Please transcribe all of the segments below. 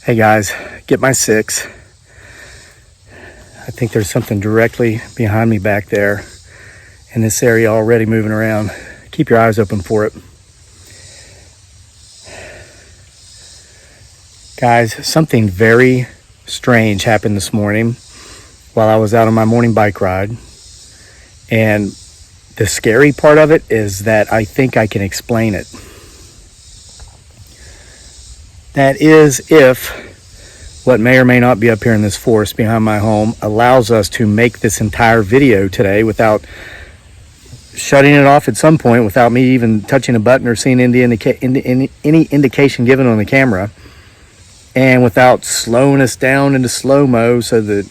Hey guys, get my 6. I think there's something directly behind me back there in this area already moving around. Keep your eyes open for it. Guys, something very strange happened this morning while I was out on my morning bike ride. And the scary part of it is that I think I can explain it. That is if what may or may not be up here in this forest behind my home allows us to make this entire video today without shutting it off at some point, without me even touching a button or seeing any indication given on the camera, and without slowing us down into slow-mo, so that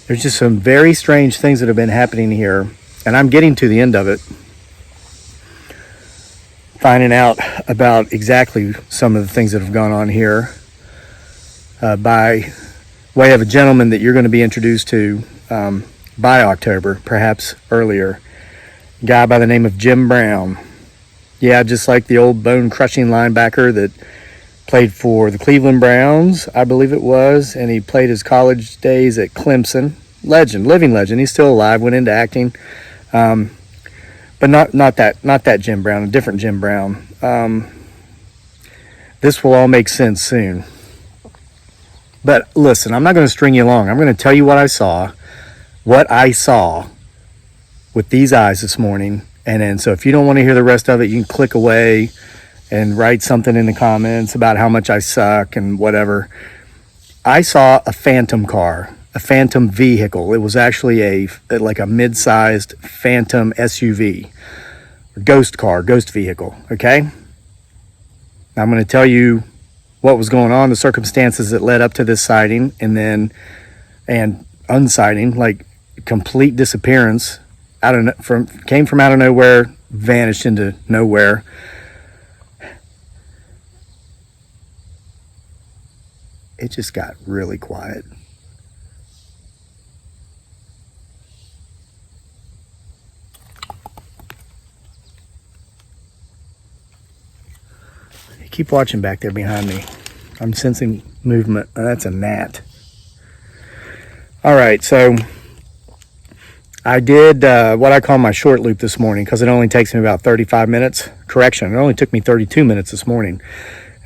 there's just some very strange things that have been happening here, and I'm getting to the end of it, finding out about exactly some of the things that have gone on here by way of a gentleman that you're going to be introduced to by October, perhaps earlier. A guy by the name of Jim Brown. Yeah, just like the old bone-crushing linebacker that played for the Cleveland Browns, I believe it was, and he played his college days at Clemson. Legend, living legend. He's still alive, went into acting. But not that Jim Brown, a different Jim Brown. This will all make sense soon. But listen, I'm not going to string you along. I'm going to tell you what I saw with these eyes this morning. And then, so if you don't want to hear the rest of it, you can click away and write something in the comments about how much I suck and whatever. I saw a phantom car, a phantom vehicle. It was actually like a mid-sized phantom SUV, ghost car, ghost vehicle, okay? Now I'm going to tell you what was going on, the circumstances that led up to this sighting, and unsighting, like complete disappearance, came from out of nowhere, vanished into nowhere. It just got really quiet. Keep watching back there behind me. I'm sensing movement. Oh, that's a gnat. All right, so I did what I call my short loop this morning, because it only takes me about 35 minutes. Correction, it only took me 32 minutes this morning.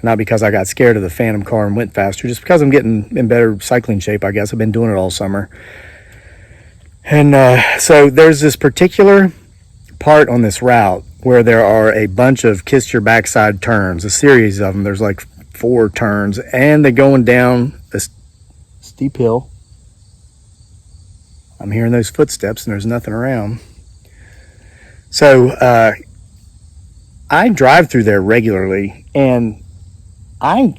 Not because I got scared of the phantom car and went faster, just because I'm getting in better cycling shape, I guess. I've been doing it all summer. And so there's this particular part on this route where there are a bunch of kiss your backside turns, a series of them. There's like 4 turns, and they're going down a steep hill. I'm hearing those footsteps and there's nothing around. So I drive through there regularly, and I'm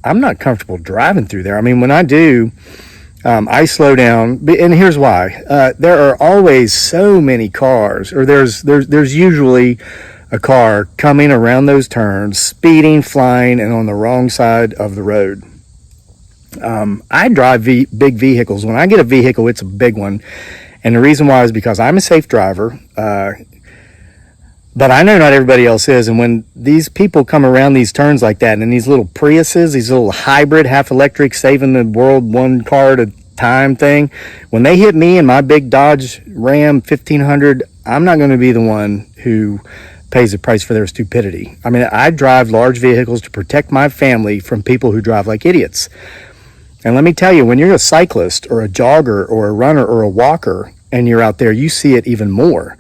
not comfortable driving through there. I mean, when I do, I slow down, and here's why. There are always so many cars, or there's usually a car coming around those turns, speeding, flying, and on the wrong side of the road. I drive big vehicles. When I get a vehicle, it's a big one, and the reason why is because I'm a safe driver, but I know not everybody else is. And when these people come around these turns like that, and in these little Priuses, these little hybrid, half electric, saving the world one car at a time thing, when they hit me in my big Dodge Ram 1500, I'm not going to be the one who pays the price for their stupidity. I mean, I drive large vehicles to protect my family from people who drive like idiots. And let me tell you, when you're a cyclist or a jogger or a runner or a walker and you're out there, you see it even more.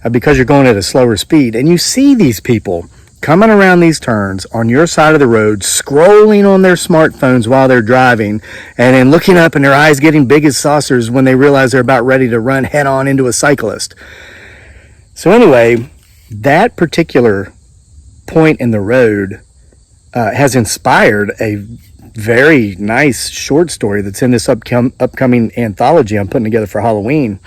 Because you're going at a slower speed, and you see these people coming around these turns on your side of the road, scrolling on their smartphones while they're driving, and then looking up and their eyes getting big as saucers when they realize they're about ready to run head on into a cyclist. So anyway, that particular point in the road has inspired a very nice short story that's in this upcoming anthology I'm putting together for Halloween.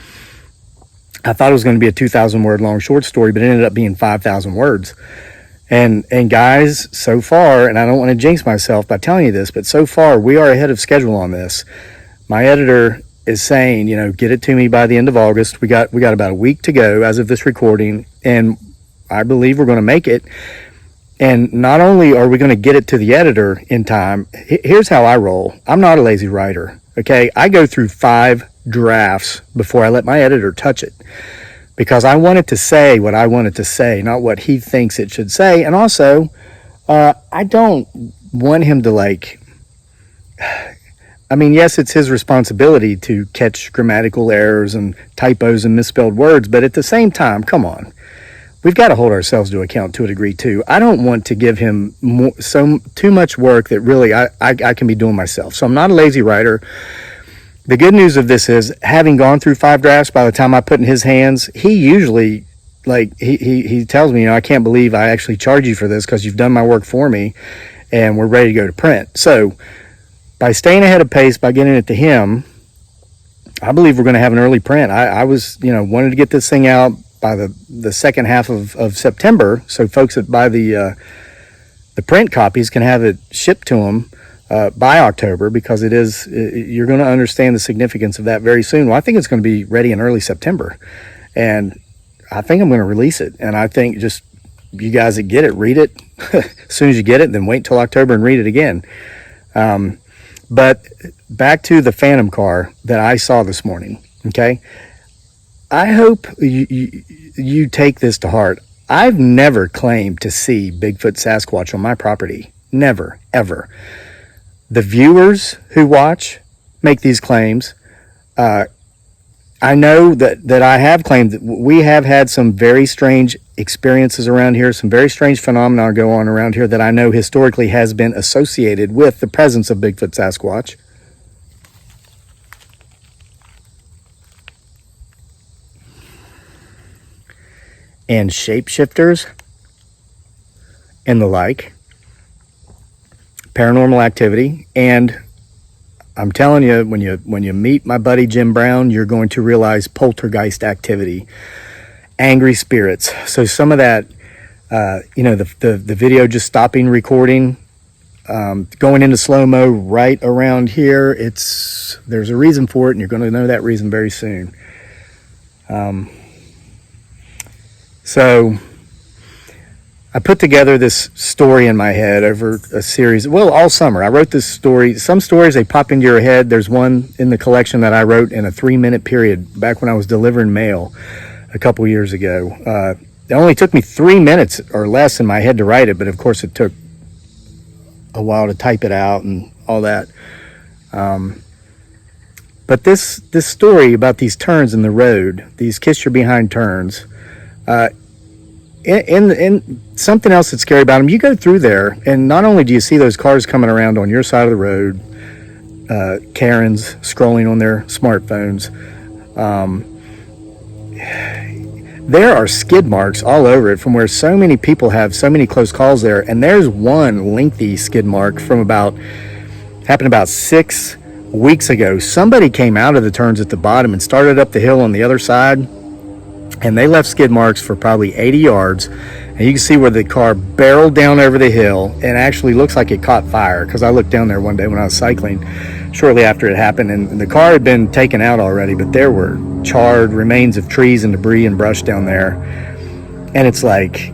I thought it was going to be a 2,000 word long short story, but it ended up being 5,000 words. And guys, so far, and I don't want to jinx myself by telling you this, but so far we are ahead of schedule on this. My editor is saying, get it to me by the end of August. We got about a week to go as of this recording, and I believe we're going to make it. And not only are we going to get it to the editor in time, here's how I roll. I'm not a lazy writer, okay? I go through 5 drafts before I let my editor touch it, because I want it to say what I want it to say, not what he thinks it should say. And also, I don't want him to I mean, yes, it's his responsibility to catch grammatical errors and typos and misspelled words, but at the same time, come on. We've got to hold ourselves to account to a degree too. I don't want to give him too much work that really I can be doing myself. So I'm not a lazy writer. The good news of this is, having gone through 5 drafts, by the time I put in his hands, he usually, he tells me, I can't believe I actually charge you for this, because you've done my work for me and we're ready to go to print. So by staying ahead of pace, by getting it to him, I believe we're going to have an early print. I was, wanted to get this thing out by the second half of September, so folks that buy the print copies can have it shipped to them by October, because you're going to understand the significance of that very soon. Well, I think it's going to be ready in early September, and I think I'm going to release it. And I think just you guys that get it, read it as soon as you get it, then wait until October and read it again. But back to the Phantom car that I saw this morning, okay? I hope you take this to heart. I've never claimed to see Bigfoot Sasquatch on my property. Never, ever. The viewers who watch make these claims. I know that I have claimed that we have had some very strange experiences around here, some very strange phenomena go on around here that I know historically has been associated with the presence of Bigfoot Sasquatch. And shapeshifters and the like, paranormal activity. And I'm telling you, when you meet my buddy Jim Brown, you're going to realize poltergeist activity, angry spirits. So some of that, the video just stopping recording, going into slow-mo right around here, there's a reason for it, and you're going to know that reason very soon. So I put together this story in my head over a series, all summer. I wrote this story. Some stories, they pop into your head. There's one in the collection that I wrote in a 3-minute period back when I was delivering mail a couple years ago. It only took me 3 minutes or less in my head to write it, but of course it took a while to type it out and all that. But this story about these turns in the road, these kiss your behind turns, and something else that's scary about them, you go through there, and not only do you see those cars coming around on your side of the road, Karens scrolling on their smartphones, there are skid marks all over it from where so many people have so many close calls there. And there's one lengthy skid mark from happened about 6 weeks ago. Somebody came out of the turns at the bottom and started up the hill on the other side, and they left skid marks for probably 80 yards. And you can see where the car barreled down over the hill and actually looks like it caught fire, because I looked down there one day when I was cycling shortly after it happened, and the car had been taken out already, but there were charred remains of trees and debris and brush down there. And it's like,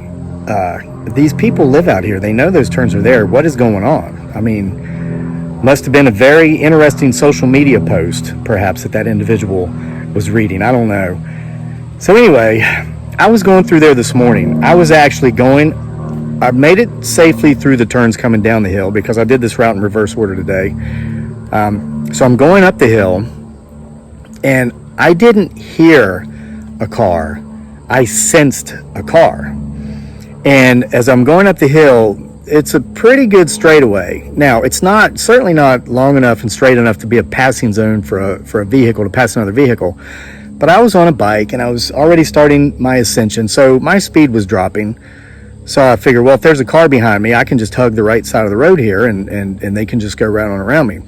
these people live out here. They know those turns are there. What is going on? I mean, must have been a very interesting social media post, perhaps, that individual was reading. I don't know. So anyway, I was going through there this morning. I made it safely through the turns coming down the hill, because I did this route in reverse order today. So I'm going up the hill, and I didn't hear a car. I sensed a car. And as I'm going up the hill, it's a pretty good straightaway. Now, it's certainly not long enough and straight enough to be a passing zone for a vehicle to pass another vehicle. But I was on a bike, and I was already starting my ascension, so my speed was dropping. So I figured, well, if there's a car behind me, I can just hug the right side of the road here, and they can just go right on around me.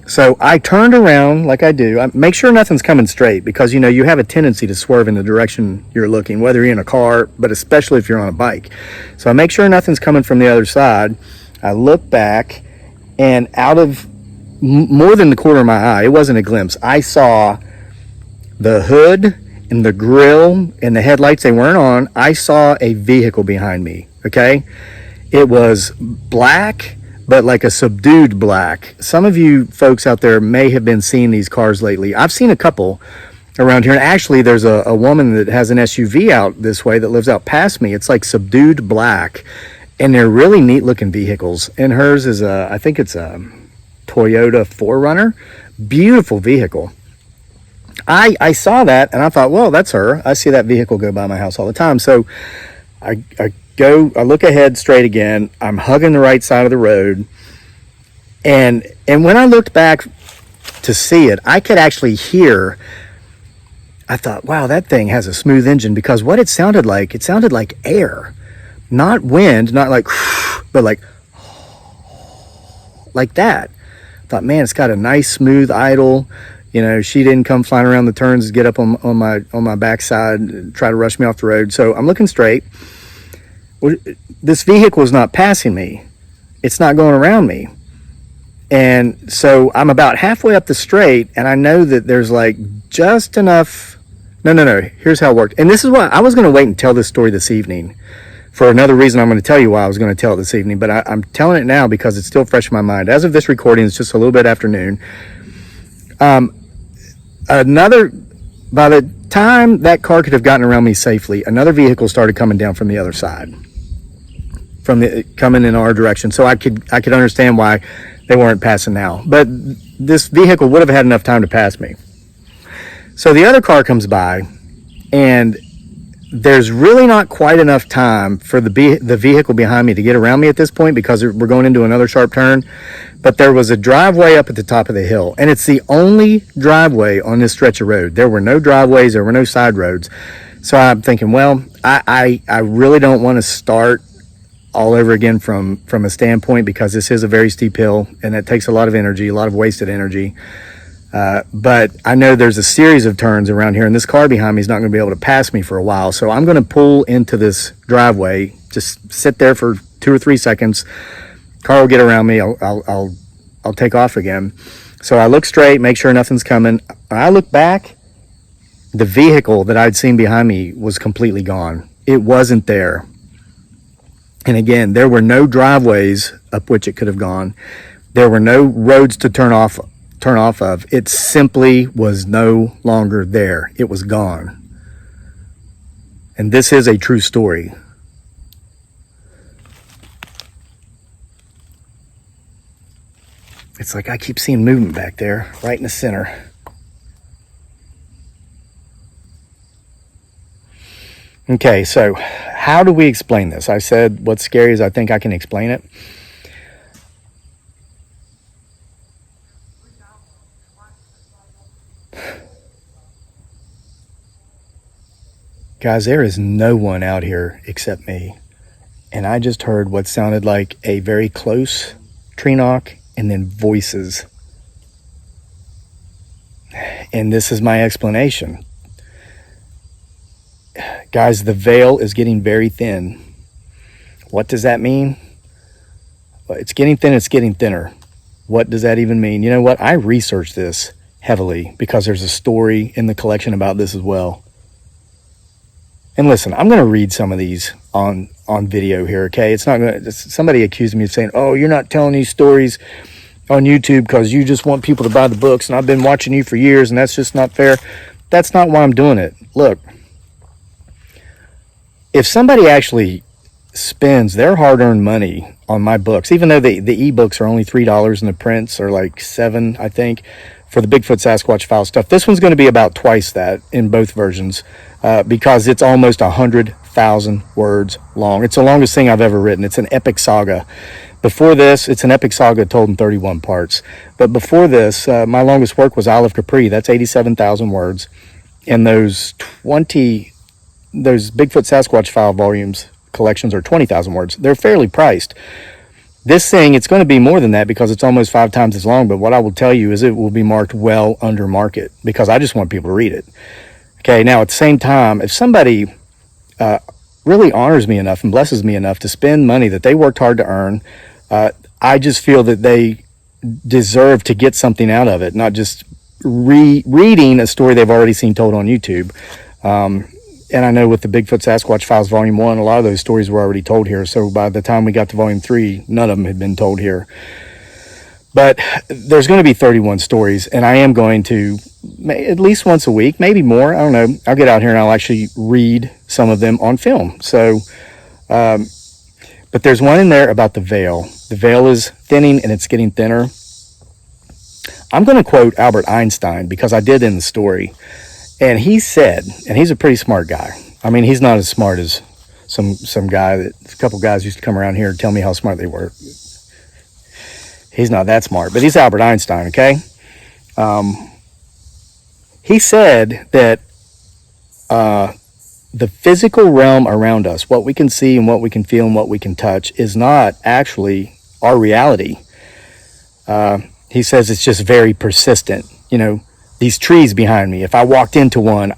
So I turned around like I do. I make sure nothing's coming straight, because, you have a tendency to swerve in the direction you're looking, whether you're in a car, but especially if you're on a bike. So I make sure nothing's coming from the other side. I look back, and out of more than the corner of my eye, it wasn't a glimpse, I saw the hood and the grill and the headlights. They weren't on. I saw a vehicle behind me, okay? It was black, but like a subdued black. Some of you folks out there may have been seeing these cars lately. I've seen a couple around here, and actually there's a woman that has an SUV out this way that lives out past me. It's like subdued black, and they're really neat looking vehicles. And hers is I think it's a Toyota 4Runner. Beautiful vehicle. I saw that and I thought, well, that's her. I see that vehicle go by my house all the time. So I look ahead straight again. I'm hugging the right side of the road. And when I looked back to see it, I could actually hear, I thought, wow, that thing has a smooth engine, because what it sounded like air, not wind, not like, but like that. I thought, man, it's got a nice smooth idle. You know, she didn't come flying around the turns, get up on my backside, try to rush me off the road. So I'm looking straight. This vehicle is not passing me. It's not going around me. And so I'm about halfway up the straight, and I know that there's like just enough. No. Here's how it worked. And this is why I was going to wait and tell this story this evening. For another reason, I'm going to tell you why I was going to tell it this evening. But I'm telling it now because it's still fresh in my mind. As of this recording, it's just a little bit after noon. By the time that car could have gotten around me safely, another vehicle started coming down from the other side, coming in our direction. So I could understand why they weren't passing now. But this vehicle would have had enough time to pass me. So the other car comes by, and there's really not quite enough time for the vehicle behind me to get around me at this point, because we're going into another sharp turn. But there was a driveway up at the top of the hill, and it's the only driveway on this stretch of road. There were no driveways, there were no side roads. So I'm thinking, well, I really don't want to start all over again from a standpoint, because this is a very steep hill, and it takes a lot of energy, a lot of wasted energy. But I know there's a series of turns around here, and this car behind me is not going to be able to pass me for a while. So I'm going to pull into this driveway, just sit there for 2 or 3 seconds. Car will get around me. I'll take off again. So I look straight, make sure nothing's coming. I look back. The vehicle that I'd seen behind me was completely gone. It wasn't there. And again, there were no driveways up which it could have gone. There were no roads to turn off of. It simply was no longer there. It was gone. And this is a true story. It's like I keep seeing movement back there, right in the center. Okay, so how do we explain this? I said what's scary is I think I can explain it. Guys, there is no one out here except me. And I just heard what sounded like a very close tree knock, and then voices. And this is my explanation. Guys, the veil is getting very thin. What does that mean? Well, it's getting thin, it's getting thinner. What does that even mean? You know what? I researched this heavily because there's a story in the collection about this as well. And listen, I'm going to read some of these on video here, okay? It's not going to, somebody accused me of saying, oh, you're not telling these stories on YouTube because you just want people to buy the books, and I've been watching you for years, and that's just not fair. That's not why I'm doing it. Look, if somebody actually spends their hard-earned money on my books, even though the ebooks are only $3 and the prints are like $7, I think, for the Bigfoot Sasquatch file stuff, this one's going to be about twice that in both versions, because it's almost 100,000 words long. It's the longest thing I've ever written. It's an epic saga. Before this, it's an epic saga told in 31 parts. But before this, my longest work was Isle of Capri. That's 87,000 words. And those Bigfoot Sasquatch file volumes collections are 20,000 words. They're fairly priced. This thing, it's going to be more than that because it's almost 5 times as long. But what I will tell you is it will be marked well under market because I just want people to read it. Okay, now at the same time, if somebody really honors me enough and blesses me enough to spend money that they worked hard to earn, I just feel that they deserve to get something out of it, not just reading a story they've already seen told on YouTube. And And I know with the Bigfoot Sasquatch Files Volume 1, a lot of those stories were already told here. So by the time we got to Volume 3, none of them had been told here. But there's going to be 31 stories, and I am going to, at least once a week, maybe more, I don't know, I'll get out here and I'll actually read some of them on film. So, but there's one in there about the veil. The veil is thinning and it's getting thinner. I'm going to quote Albert Einstein because I did in the story. And he said, and he's a pretty smart guy. I mean, he's not as smart as some guy that a couple guys used to come around here and tell me how smart they were. He's not that smart, but he's Albert Einstein, okay? He said that the physical realm around us, what we can see and what we can feel and what we can touch, is not actually our reality. He says it's just very persistent. You know, these trees behind me, if I walked into one,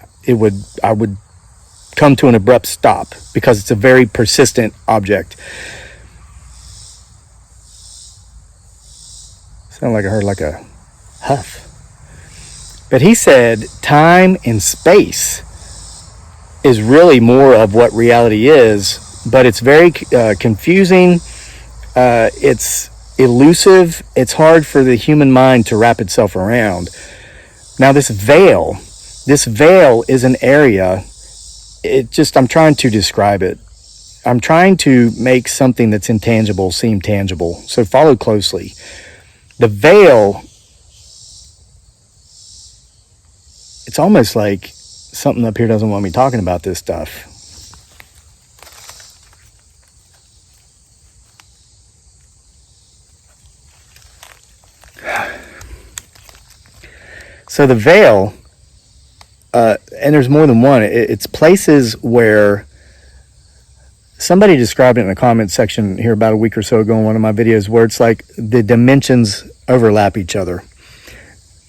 I would come to an abrupt stop because it's a very persistent object. Sounded like I heard like a huff. But he said time and space is really more of what reality is, but it's very confusing. It's elusive. It's hard for the human mind to wrap itself around. Now this veil is an area, I'm trying to describe it. I'm trying to make something that's intangible seem tangible. So follow closely. The veil, it's almost like something up here doesn't want me talking about this stuff. So the veil, and there's more than one, it's places where somebody described it in the comment section here about a week or so ago in one of my videos, where it's like the dimensions overlap each other.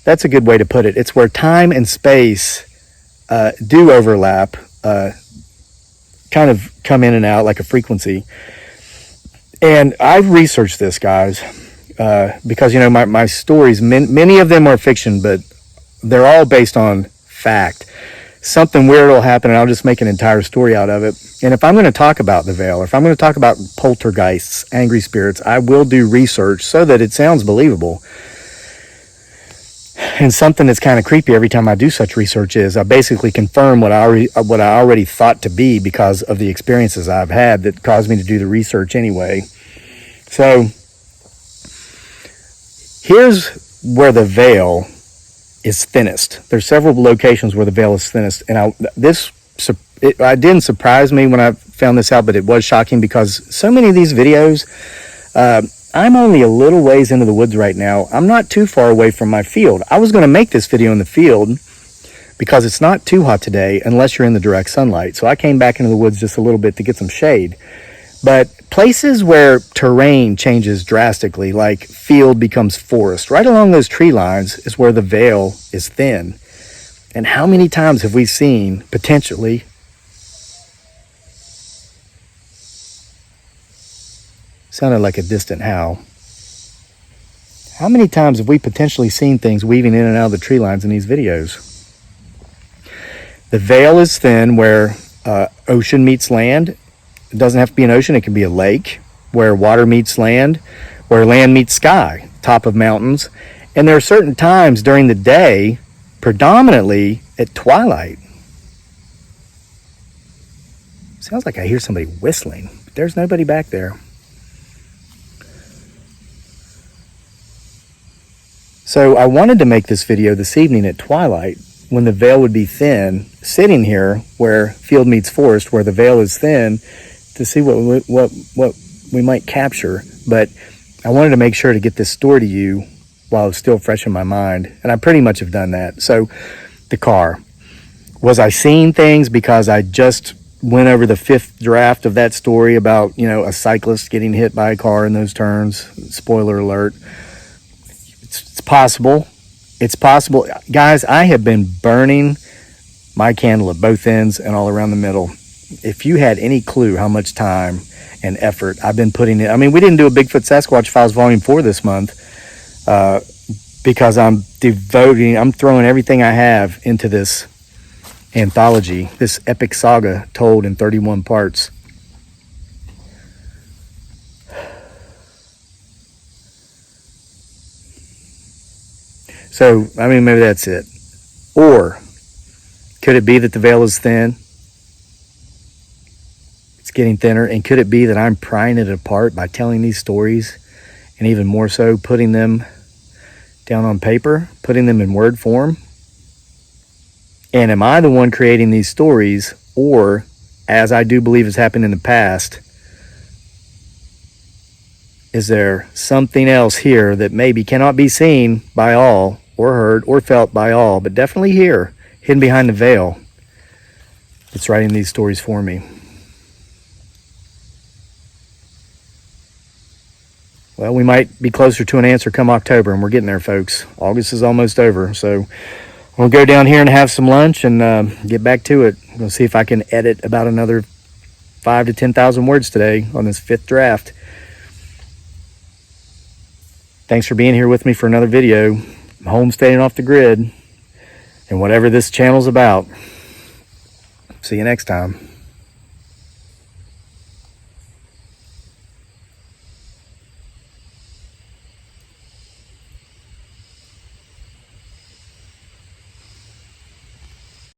That's a good way to put it. It's where time and space do overlap, kind of come in and out like a frequency. And I've researched this, guys, because, you know, my stories, many of them are fiction, but they're all based on fact. Something weird will happen and I'll just make an entire story out of it. And if I'm going to talk about the veil, or if I'm going to talk about poltergeists, angry spirits, I will do research so that it sounds believable. And something that's kind of creepy every time I do such research is I basically confirm what I already thought to be because of the experiences I've had that caused me to do the research anyway. So here's where the veil is thinnest. There's several locations where the veil is thinnest, and it didn't surprise me when I found this out, but it was shocking because so many of these videos, I'm only a little ways into the woods right now. I'm not too far away from my field. I was going to make this video in the field because it's not too hot today unless you're in the direct sunlight. So I came back into the woods just a little bit to get some shade. But places where terrain changes drastically, like field becomes forest, right along those tree lines is where the veil is thin. And how many times have we seen potentially sounded like a distant howl. How many times have we potentially seen things weaving in and out of the tree lines in these videos? The veil is thin where ocean meets land. It doesn't have to be an ocean. It can be a lake where water meets land, where land meets sky, top of mountains. And there are certain times during the day, predominantly at twilight. Sounds like I hear somebody whistling, but there's nobody back there. So I wanted to make this video this evening at twilight when the veil would be thin, sitting here where field meets forest, where the veil is thin, to see what we might capture. But I wanted to make sure to get this story to you while it's still fresh in my mind. And I pretty much have done that. So the car. Was I seeing things because I just went over the 5th draft of that story about, you know, a cyclist getting hit by a car in those turns? Spoiler alert. It's possible. It's possible. Guys, I have been burning my candle at both ends and all around the middle. If you had any clue how much time and effort I've been putting in. I mean, we didn't do a Bigfoot Sasquatch Files Volume 4 this month because I'm throwing everything I have into this anthology, this epic saga told in 31 parts. So, I mean, maybe that's it. Or could it be that the veil is thin? It's getting thinner. And could it be that I'm prying it apart by telling these stories, and even more so, putting them down on paper, putting them in word form? And am I the one creating these stories, or, as I do believe has happened in the past, is there something else here that maybe cannot be seen by all, or heard, or felt by all, but definitely here, hidden behind the veil, that's writing these stories for me? Well, we might be closer to an answer come October, and we're getting there, folks. August is almost over, so we'll go down here and have some lunch and get back to it. We'll see if I can edit about another 5,000 to 10,000 words today on this 5th draft. Thanks for being here with me for another video. I'm home, staying off the grid, and whatever this channel's about. See you next time.